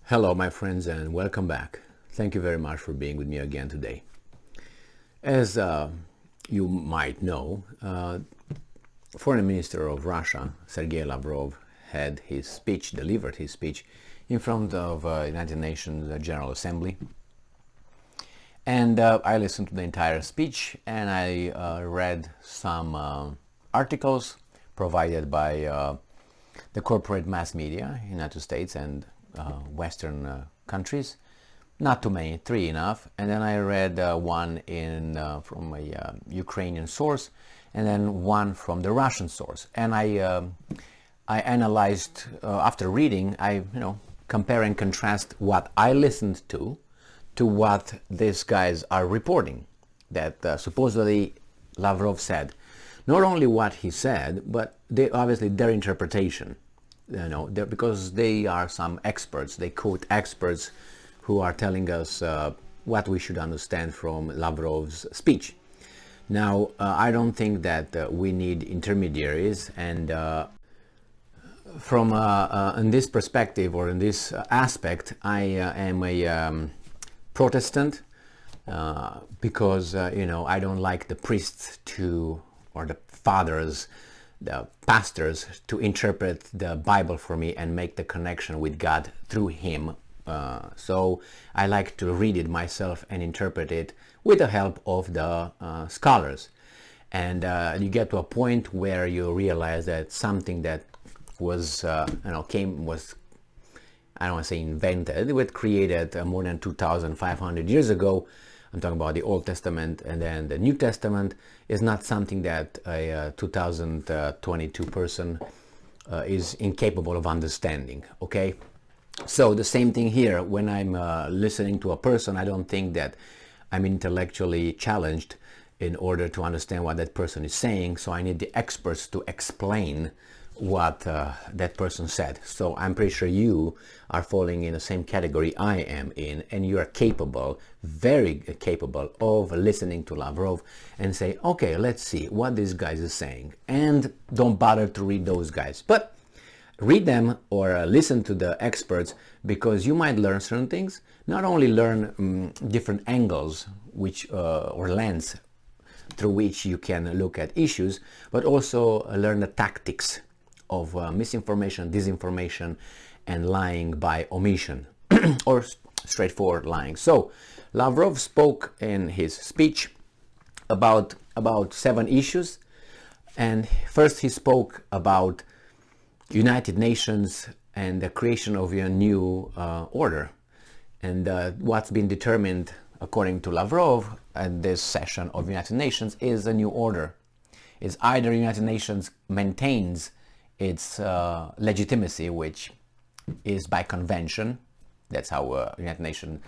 Hello, my friends, and welcome back. Thank you very much for being with me again today. As you might know, Foreign Minister of Russia, Sergei Lavrov, delivered his speech in front of United Nations General Assembly. And I listened to the entire speech, and I read some articles provided by the corporate mass media in the United States and Western countries. Not too many, 3 enough. And then I read one from a Ukrainian source, and then one from the Russian source. And I analyzed after reading. I compare and contrast what I listened to what these guys are reporting. That supposedly Lavrov said. Not only what he said, but obviously their interpretation. Because they are some experts. They quote experts who are telling us what we should understand from Lavrov's speech. Now, I don't think that we need intermediaries, and from in this perspective or in this aspect, I am a Protestant because I don't like the priests or the fathers, the pastors, to interpret the Bible for me and make the connection with God through him. So I like to read it myself and interpret it with the help of the scholars. And you get to a point where you realize that something that was, I don't want to say invented, it was created more than 2,500 years ago. I'm talking about the Old Testament, and then the New Testament is not something that a 2022 person is incapable of understanding, okay? So the same thing here. When I'm listening to a person, I don't think that I'm intellectually challenged in order to understand what that person is saying, so I need the experts to explain what that person said. So I'm pretty sure you are falling in the same category I am in, and you are capable, very capable, of listening to Lavrov and say, okay, let's see what this guy is saying, and don't bother to read those guys, but read them or listen to the experts, because you might learn certain things. Not only learn different angles or lens through which you can look at issues, but also learn the tactics of misinformation, disinformation, and lying by omission or straightforward lying. So Lavrov spoke in his speech about 7 issues, and first he spoke about United Nations and the creation of a new order. And what's been determined, according to Lavrov, at this session of United Nations is a new order. It's either United Nations maintains its legitimacy, which is by convention. That's how United Nations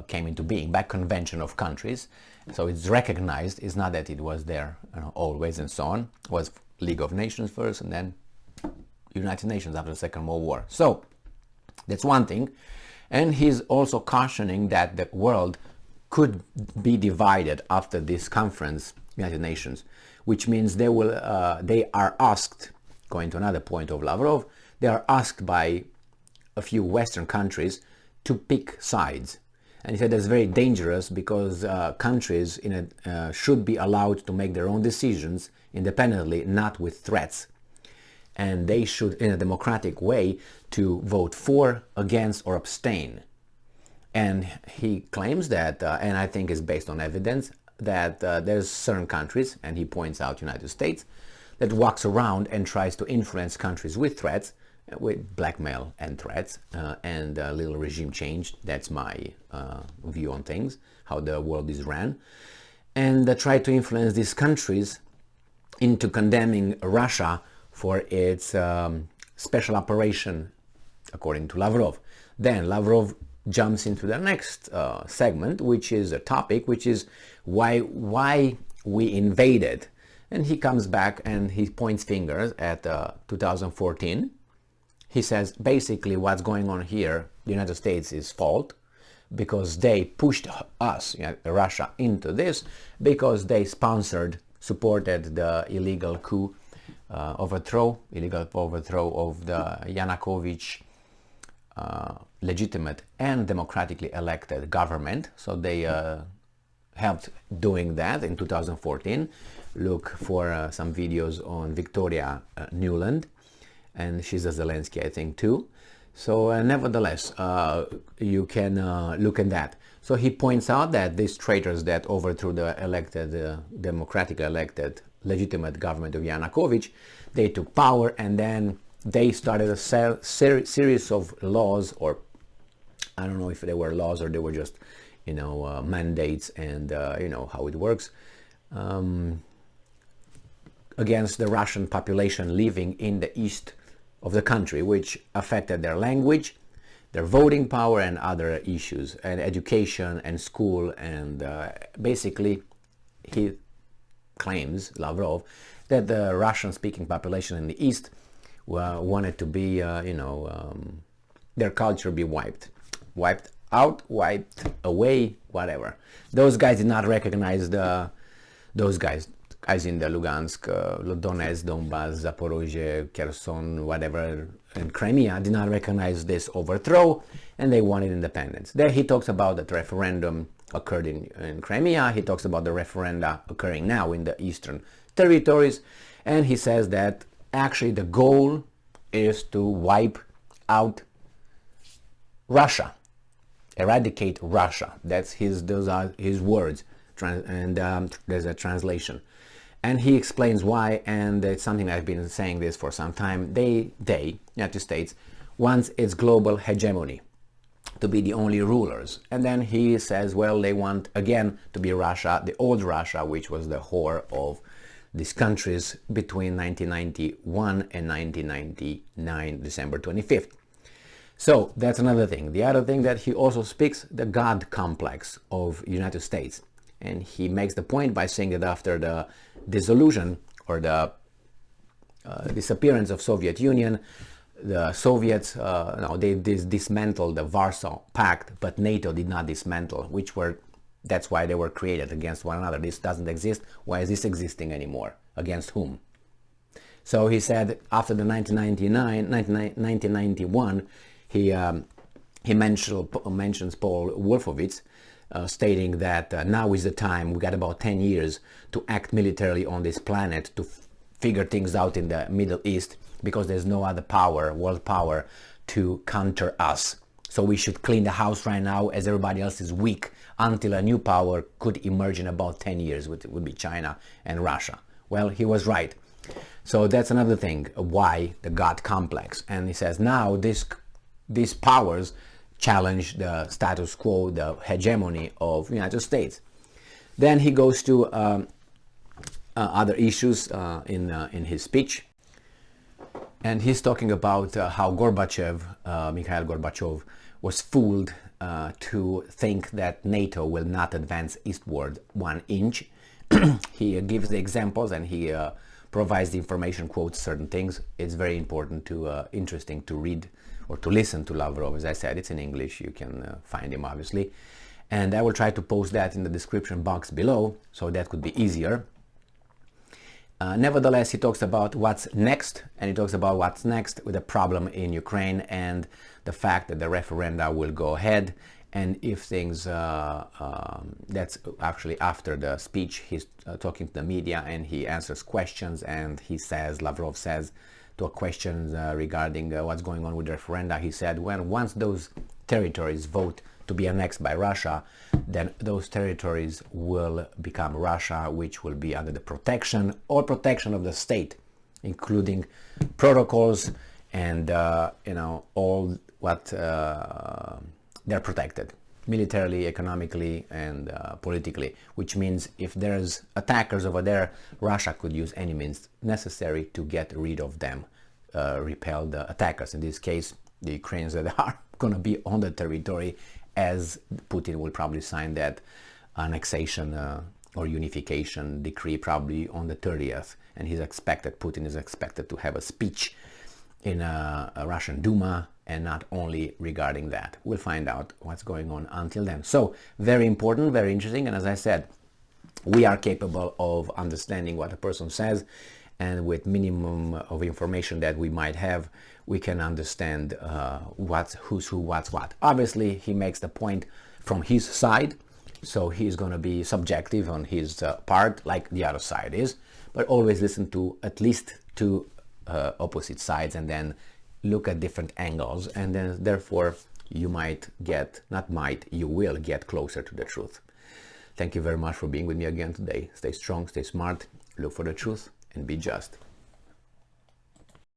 came into being, by convention of countries. So it's recognized. It's not that it was there always and so on. It was League of Nations first, and then United Nations after the Second World War. So that's one thing. And he's also cautioning that the world could be divided after this conference, United Nations, which means they are asked, going to another point of Lavrov, they are asked by a few Western countries to pick sides. And he said that's very dangerous, because countries should be allowed to make their own decisions independently, not with threats. And they should, in a democratic way, to vote for, against, or abstain. And he claims that, and I think it's based on evidence, that there's certain countries, and he points out United States, that walks around and tries to influence countries with threats, with blackmail and threats, and a little regime change. That's my view on things, how the world is ran. And try to influence these countries into condemning Russia for its special operation, according to Lavrov. Then Lavrov jumps into the next segment, which is a topic, which is why we invaded. And he comes back and he points fingers at 2014. He says basically what's going on here, the United States is fault, because they pushed us, Russia, into this, because they supported the illegal coup illegal overthrow of the Yanukovych legitimate and democratically elected government. So they helped doing that in 2014. Look for some videos on Victoria Nuland, and she's a Zelensky, I think, too. So nevertheless, you can look at that. So he points out that these traitors that overthrew the elected, democratically elected, legitimate government of Yanukovych, they took power, and then they started a series of laws, or I don't know if they were laws or they were just, mandates, and you know how it works, against the Russian population living in the east of the country, which affected their language, their voting power, and other issues, and education and school. And basically, he claims, Lavrov, that the Russian-speaking population in the east wanted to be, their culture be wiped out, wiped away, whatever. Those guys did not recognize those guys in the Lugansk, Donetsk, Donbass, Zaporozhye, Kherson, whatever, and Crimea did not recognize this overthrow, and they wanted independence. There he talks about that referendum occurred in Crimea. He talks about the referenda occurring now in the eastern territories, and he says that actually the goal is to wipe out Russia, eradicate Russia. Those are his words, and there's a translation. And he explains why, and it's something I've been saying this for some time. They, United States, wants its global hegemony, to be the only rulers. And then he says, well, they want again to be Russia, the old Russia, which was the whore of these countries between 1991 and 1999, December 25th. So that's another thing. The other thing that he also speaks, the God complex of United States. And he makes the point by saying that after the dissolution or the disappearance of Soviet Union, the Soviets, they dismantled the Warsaw Pact, but NATO did not dismantle, that's why they were created against one another. This doesn't exist. Why is this existing anymore? Against whom? So he said after the 1991, he mentions Paul Wolfowitz, stating that now is the time, we got about 10 years to act militarily on this planet to figure things out in the Middle East, because there's no other power, world power, to counter us. So we should clean the house right now, as everybody else is weak, until a new power could emerge in about 10 years, which would be China and Russia. Well, he was right. So that's another thing, why the God complex. And he says now these powers challenge the status quo, the hegemony of the United States. Then he goes to other issues in his speech, and he's talking about how Gorbachev, Mikhail Gorbachev, was fooled to think that NATO will not advance eastward 1 inch. He gives the examples, and he provides the information, quotes certain things. It's very important interesting to read or to listen to Lavrov. As I said, it's in English. You can find him, obviously. And I will try to post that in the description box below, so that could be easier. Nevertheless, he talks about what's next, and he talks about what's next with the problem in Ukraine and the fact that the referenda will go ahead. And if things, that's actually after the speech, he's talking to the media, and he answers questions, and he says, Lavrov says, to a question regarding what's going on with the referenda, he said, when once those territories vote to be annexed by Russia, then those territories will become Russia, which will be under the protection of the state, including protocols and all what they're protected militarily, economically, and politically, which means if there's attackers over there, Russia could use any means necessary to get rid of them, repel the attackers. In this case, the Ukrainians that are going to be on the territory, as Putin will probably sign that annexation or unification decree probably on the 30th, and Putin is expected to have a speech in a Russian Duma, and not only regarding that. We'll find out what's going on until then. So very important, very interesting, and as I said, we are capable of understanding what a person says and with minimum of information that we might have, we can understand who's who, what's what. Obviously, he makes the point from his side, so he's going to be subjective on his part, like the other side is, but always listen to at least two opposite sides and then look at different angles, and then therefore you might get, not might, you will get closer to the truth. Thank you very much for being with me again today. Stay strong, stay smart, look for the truth, and be just.